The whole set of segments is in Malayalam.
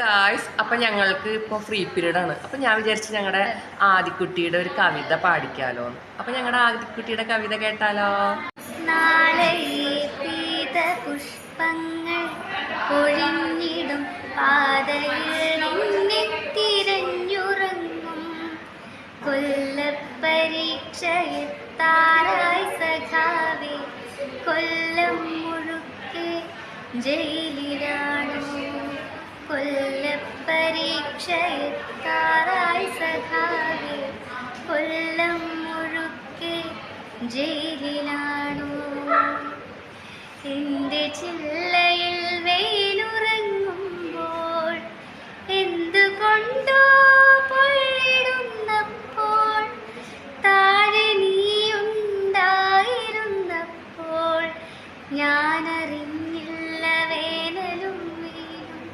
ഗായ്സ്, അപ്പം ഞങ്ങൾക്ക് ഇപ്പോൾ ഫ്രീ പീരീഡ് ആണ്. അപ്പം ഞാൻ വിചാരിച്ചു ഞങ്ങളുടെ ആദിക്കുട്ടിയുടെ ഒരു കവിത പാടിക്കാലോ. അപ്പം ഞങ്ങളുടെ ആദിക്കുട്ടിയുടെ കവിത കേട്ടാലോ? നാളെ പീത പുഷ്പങ്ങൾ പൊഴിഞ്ഞിടും പാതയിൽ നിന്നെ തിരഞ്ഞുറങ്ങും കൊല്ലപ്പരീക്ഷയെത്താറായി സഖാവേ, കൊല്ലം മുഴുക്കെ ജയിലിലാണോ? കൊല്ലപ്പരീക്ഷയെത്താറായി സഖാവേ, കൊല്ലം മുഴുക്കെ ജയിലിലാണോ? എൻ്റെ ചില്ലയിൽ വെയിലുറങ്ങുമ്പോൾ എന്തുകൊണ്ടോ പൊള്ളിടുന്നപ്പോൾ താഴെ നീയുണ്ടായിരുന്നപ്പോൾ ഞാനറിഞ്ഞില്ല വേനലും വെയിലും.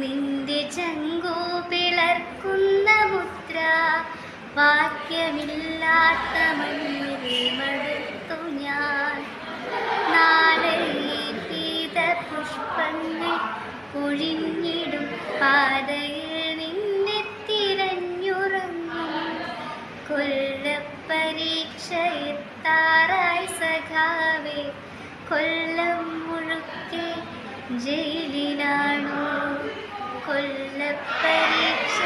നിന്റെ ചങ്കു പിളർക്കുന്ന മുദ്ര വാക്യമില്ലാത്ത മണ്ണിൽ മടുത്തു ഞാൻ. നാളെ പീത പുഷ്പങ്ങൾ പൊഴിഞ്ഞിടും പാതയിൽ നിന്നെ തിരഞ്ഞുറങ്ങും കൊല്ലപ്പരീക്ഷയെത്താറായി സഖാവേ, കൊല്ലം മുഴുക്കെ ജയിലിലാണോ? കൊല്ലപ്പരീക്ഷ